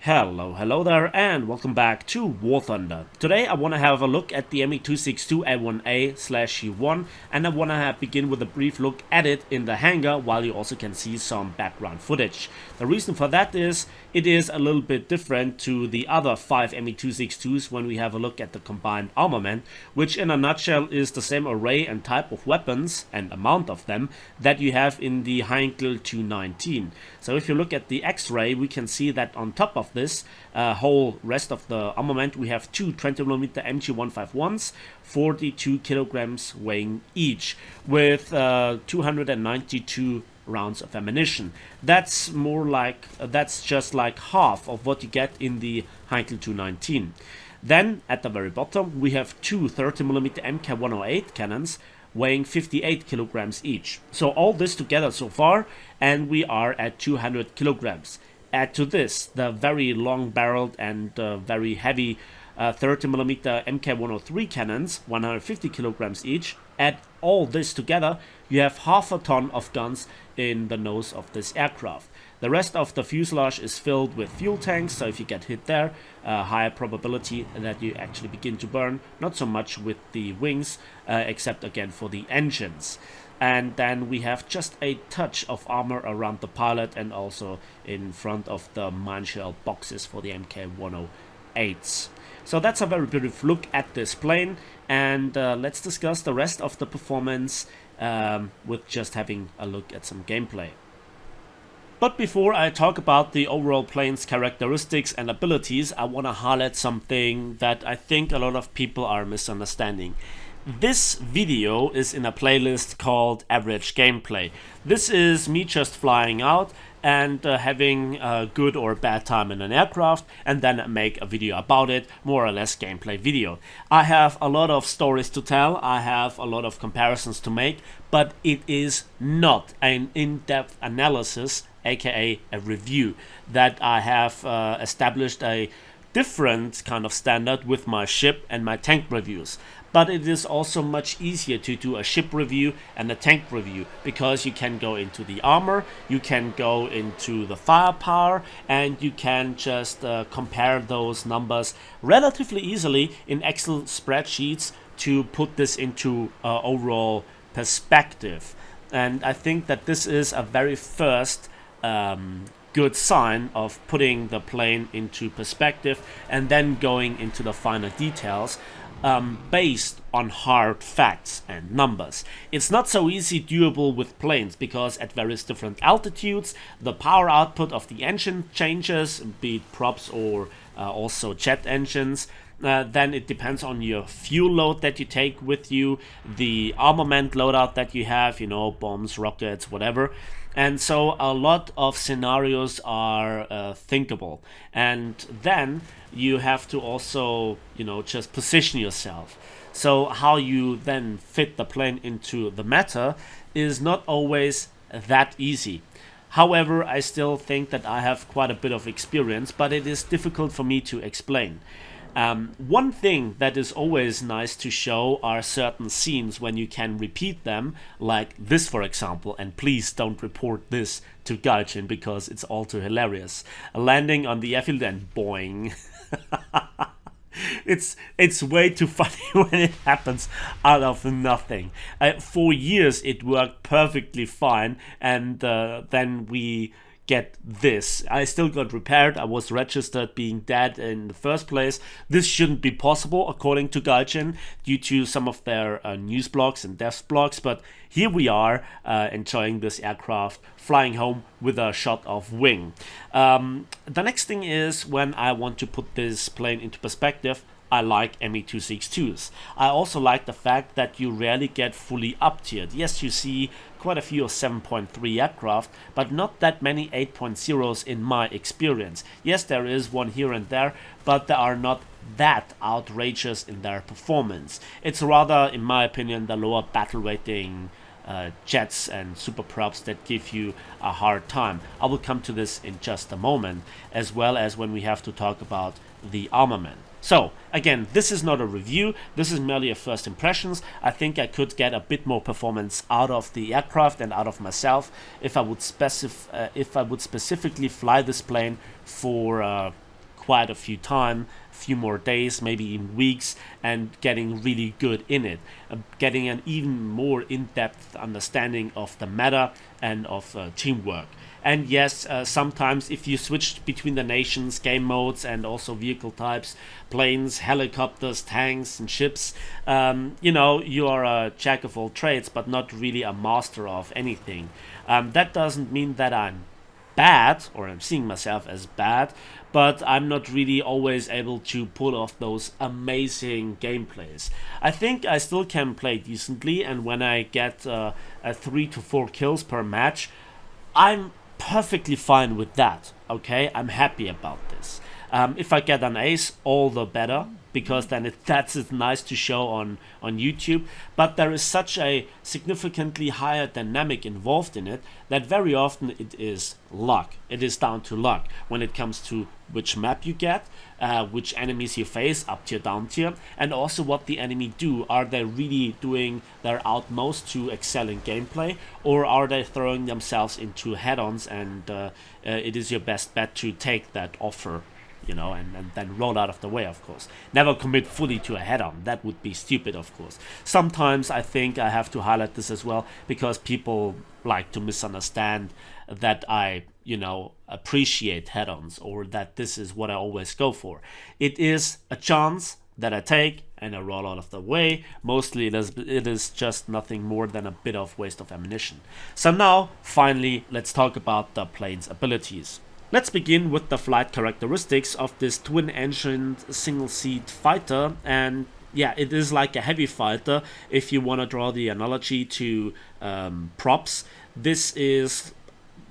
Hello there, and welcome back to War Thunder. Today I want to have a look at the ME262 A1a/U1, and I want to begin with a brief look at it in the hangar, while you also can see some background footage. The reason for that is, it is a little bit different to the other 5 ME262s when we have a look at the combined armament, which in a nutshell is the same array and type of weapons, and amount of them, that you have in the Heinkel 219. So if you look at the X-ray, we can see that on top of this whole rest of the armament, we have two 20mm MG151s, 42 kilograms weighing each, with 292 rounds of ammunition. That's just like half of what you get in the Heinkel 219. Then at the very bottom we have two 30mm MK108 cannons weighing 58 kilograms each. So all this together so far, and we are at 200 kilograms. Add to this the very long barreled and very heavy 30mm MK103 cannons, 150 kilograms each. Add all this together, you have half a ton of guns in the nose of this aircraft. The rest of the fuselage is filled with fuel tanks, so if you get hit there, higher probability that you actually begin to burn. Not so much with the wings, except again for the engines. And then we have just a touch of armor around the pilot and also in front of the mineshell boxes for the MK108s. So that's a very brief look at this plane, and let's discuss the rest of the performance with just having a look at some gameplay. But before I talk about the overall plane's characteristics and abilities, I want to highlight something that I think a lot of people are misunderstanding. This video is in a playlist called Average Gameplay. This is me just flying out and having a good or bad time in an aircraft, and then make a video about it, more or less gameplay video. I have a lot of stories to tell, I have a lot of comparisons to make, but it is not an in-depth analysis, aka a review, that I have established a different kind of standard with my ship and my tank reviews. But it is also much easier to do a ship review and a tank review, because you can go into the armor, you can go into the firepower, and you can just compare those numbers relatively easily in Excel spreadsheets to put this into overall perspective. And I think that this is a very first good sign of putting the plane into perspective and then going into the finer details based on hard facts and numbers. It's not so easy doable with planes, because at various different altitudes the power output of the engine changes, be it props or also jet engines. Then it depends on your fuel load that you take with you, the armament loadout that you have, bombs, rockets, whatever. And so a lot of scenarios are thinkable. And then you have to also, just position yourself. So how you then fit the plane into the meta is not always that easy. However, I still think that I have quite a bit of experience, but it is difficult for me to explain. One thing that is always nice to show are certain scenes when you can repeat them, like this for example, and please don't report this to Gaijin because it's all too hilarious. A landing on the airfield and boing. It's way too funny when it happens out of nothing. For years it worked perfectly fine, and then we get this. I still got repaired. I was registered being dead in the first place. This shouldn't be possible according to Gaijin due to some of their news blogs and dev blogs, but here we are enjoying this aircraft flying home with a shot of wing. The next thing is, when I want to put this plane into perspective, I like ME262s. I also like the fact that you rarely get fully up-tiered. Yes, you see quite a few of 7.3 aircraft, but not that many 8.0s in my experience. Yes, there is one here and there, but they are not that outrageous in their performance. It's rather, in my opinion, the lower battle rating jets and super props that give you a hard time. I will come to this in just a moment, as well as when we have to talk about the armament. So again, this is not a review, this is merely a first impressions. I think I could get a bit more performance out of the aircraft and out of myself if I would specifically fly this plane for quite a few more days, maybe even weeks, and getting really good in it, getting an even more in-depth understanding of the meta and of teamwork. And yes, sometimes if you switch between the nations, game modes, and also vehicle types, planes, helicopters, tanks, and ships, you are a jack of all trades, but not really a master of anything. That doesn't mean that I'm bad, or I'm seeing myself as bad, but I'm not really always able to pull off those amazing gameplays. I think I still can play decently, and when I get 3 to 4 kills per match, I'm perfectly fine with that. Okay, I'm happy about this. If I get an ace, all the better, because then that's nice to show on YouTube. But there is such a significantly higher dynamic involved in it that very often it is luck. It is down to luck when it comes to which map you get, which enemies you face, up tier, down tier, and also what the enemy do. Are they really doing their utmost to excel in gameplay, or are they throwing themselves into head-ons, and it is your best bet to take that offer, and then roll out of the way, of course. Never commit fully to a head-on. That would be stupid, of course. Sometimes I think I have to highlight this as well, because people like to misunderstand that I, appreciate head-ons, or that this is what I always go for. It is a chance that I take and I roll out of the way. Mostly it is just nothing more than a bit of waste of ammunition. So now, finally, let's talk about the plane's abilities. Let's begin with the flight characteristics of this twin-engined single-seat fighter, and yeah, it is like a heavy fighter. If you want to draw the analogy to props, this is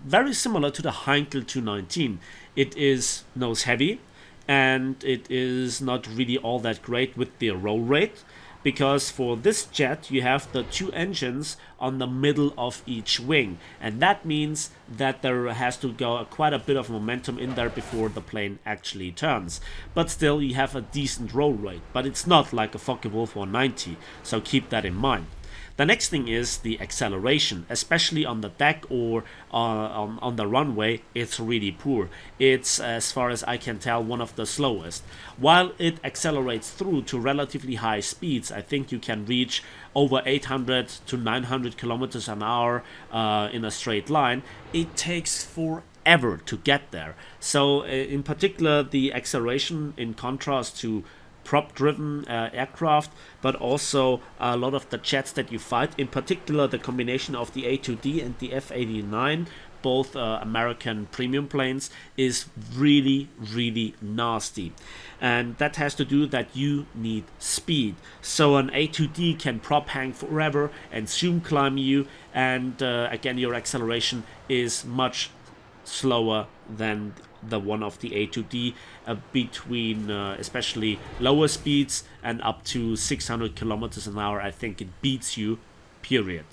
very similar to the Heinkel 219. It is nose heavy, and it is not really all that great with the roll rate, because for this jet you have the 2 engines on the middle of each wing, and that means that there has to go quite a bit of momentum in there before the plane actually turns. But still, you have a decent roll rate, but it's not like a Focke-Wulf 190, so keep that in mind. The next thing is the acceleration, especially on the deck or on the runway. It's really poor. It's, as far as I can tell, one of the slowest. While it accelerates through to relatively high speeds, I think you can reach over 800 to 900 kilometers an hour in a straight line. It takes forever to get there. So in particular, the acceleration, in contrast to prop-driven aircraft, but also a lot of the jets that you fight, in particular the combination of the A2D and the F-89, both American premium planes, is really, really nasty. And that has to do that you need speed. So an A2D can prop hang forever and zoom climb you, and again, your acceleration is much slower than the one of the A2D, between especially lower speeds and up to 600 kilometers an hour. I think it beats you, period.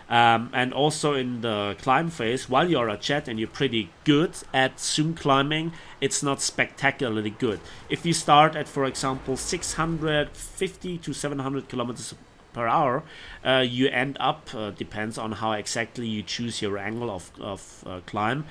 And also in the climb phase, while you're a jet and you're pretty good at zoom climbing, it's not spectacularly good. If you start at, for example, 650 to 700 kilometers per hour, you end up, depends on how exactly you choose your angle of climb,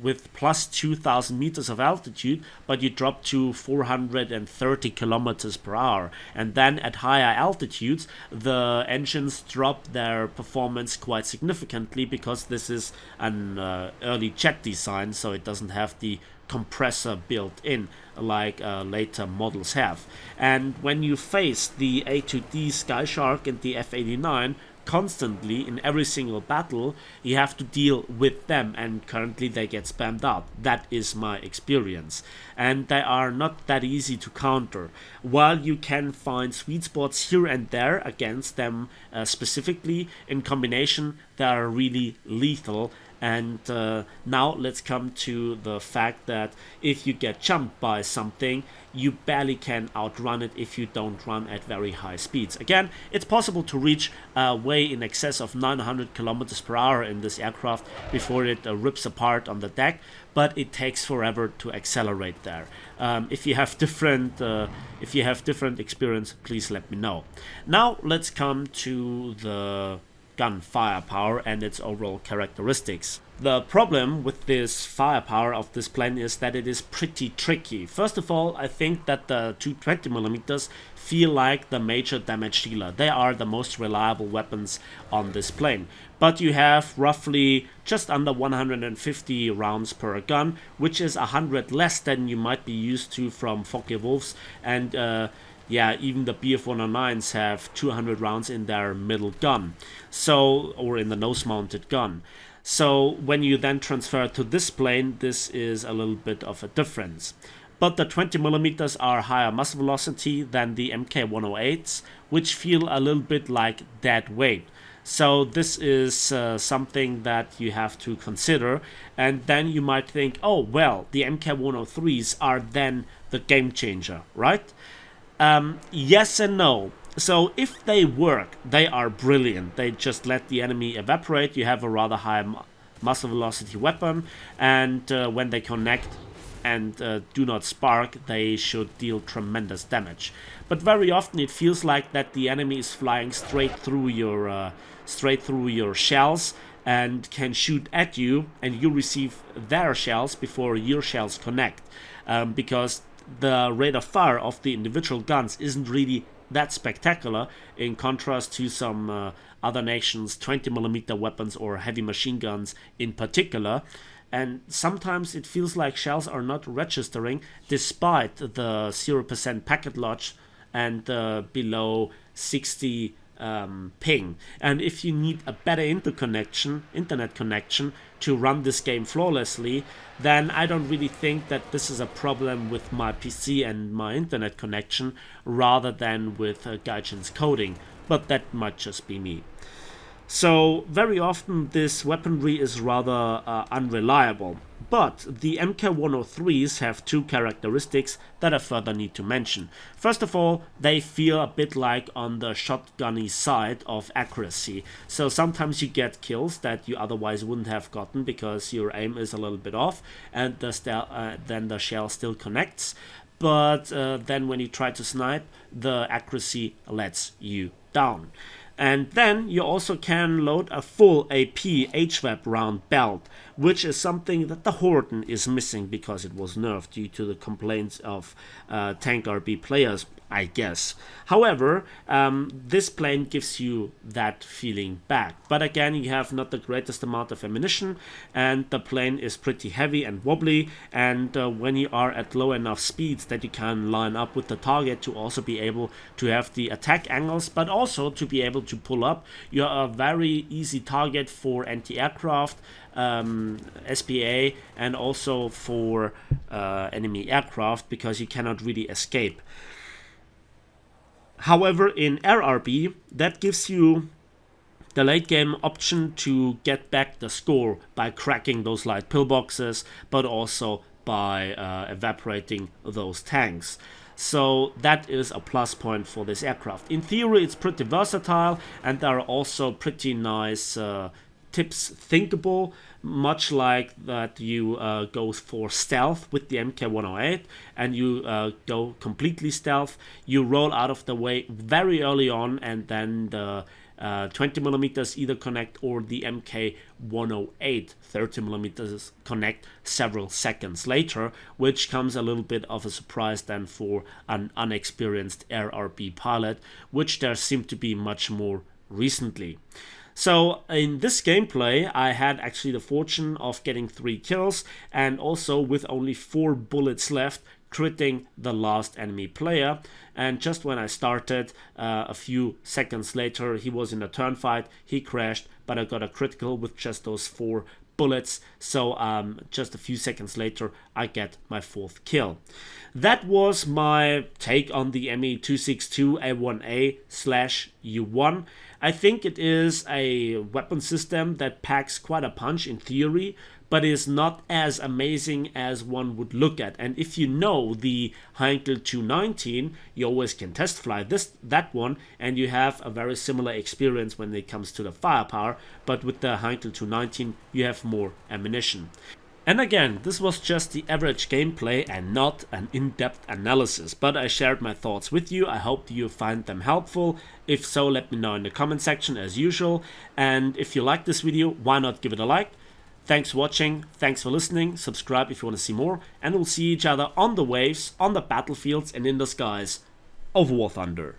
with plus 2,000 meters of altitude, but you drop to 430 kilometers per hour. And then at higher altitudes, the engines drop their performance quite significantly, because this is an early jet design, so it doesn't have the compressor built in like later models have. And when you face the A2D Skyshark and the F-89 constantly in every single battle, you have to deal with them, and currently they get spammed out. That is my experience, and they are not that easy to counter. While you can find sweet spots here and there against them, specifically in combination, they are really lethal. And now let's come to the fact that if you get jumped by something, you barely can outrun it if you don't run at very high speeds. Again, it's possible to reach way in excess of 900 kilometers per hour in this aircraft before it rips apart on the deck, but it takes forever to accelerate there. If you have different experience, please let me know. Now let's come to the gun firepower and its overall characteristics. The problem with this firepower of this plane is that it is pretty tricky. First of all, I think that the 220mm feel like the major damage dealer. They are the most reliable weapons on this plane. But you have roughly just under 150 rounds per gun, which is 100 less than you might be used to from Focke-Wulfs, and yeah, even the BF-109s have 200 rounds in their middle gun, so, or in the nose-mounted gun. So when you then transfer to this plane, this is a little bit of a difference. But the 20mm are higher muzzle velocity than the MK108s, which feel a little bit like dead weight. So this is something that you have to consider, and then you might think, oh well, the MK103s are then the game changer, right? Yes and no. So if they work, they are brilliant. They just let the enemy evaporate. You have a rather high muzzle velocity weapon, and when they connect and do not spark, they should deal tremendous damage. But very often it feels like that the enemy is flying straight through your shells and can shoot at you, and you receive their shells before your shells connect, because the rate of fire of the individual guns isn't really that spectacular, in contrast to some other nations' 20mm weapons or heavy machine guns in particular. And sometimes it feels like shells are not registering despite the 0% packet loss and below 60 ping. And if you need a better internet connection to run this game flawlessly, then I don't really think that this is a problem with my PC and my internet connection rather than with Gaijin's coding, but that might just be me. So very often this weaponry is rather unreliable. But the MK103s have two characteristics that I further need to mention. First of all, they feel a bit like on the shotgunny side of accuracy. So sometimes you get kills that you otherwise wouldn't have gotten because your aim is a little bit off, and then the shell still connects. But then when you try to snipe, the accuracy lets you down. And then you also can load a full AP HVAP round belt, which is something that the Horton is missing because it was nerfed due to the complaints of tank RB players, I guess. However, this plane gives you that feeling back. But again, you have not the greatest amount of ammunition, and the plane is pretty heavy and wobbly, and when you are at low enough speeds that you can line up with the target to also be able to have the attack angles, but also to be able to pull up, you're a very easy target for anti-aircraft, SPA, and also for enemy aircraft, because you cannot really escape. However, in RRB, that gives you the late game option to get back the score by cracking those light pillboxes, but also by evaporating those tanks. So that is a plus point for this aircraft. In theory, it's pretty versatile, and there are also pretty nice tips thinkable, much like that you go for stealth with the MK108, and you go completely stealth. You roll out of the way very early on, and then the 20mm either connect, or the MK108 30mm connect several seconds later, which comes a little bit of a surprise then for an unexperienced RRB pilot, which there seem to be much more recently. So in this gameplay, I had actually the fortune of getting 3 kills, and also with only 4 bullets left, critting the last enemy player. And just when I started, a few seconds later, he was in a turn fight, he crashed, but I got a critical with just those 4 bullets. So just a few seconds later, I get my 4th kill. That was my take on the ME262 A1a/U1. I think it is a weapon system that packs quite a punch in theory, but is not as amazing as one would look at. And if you know the Heinkel 219, you always can test fly that one, and you have a very similar experience when it comes to the firepower, but with the Heinkel 219 you have more ammunition. And again, this was just the average gameplay and not an in-depth analysis, but I shared my thoughts with you. I hope you find them helpful. If so, let me know in the comment section as usual. And if you like this video, why not give it a like? Thanks for watching, thanks for listening, subscribe if you want to see more, and we'll see each other on the waves, on the battlefields, and in the skies of War Thunder.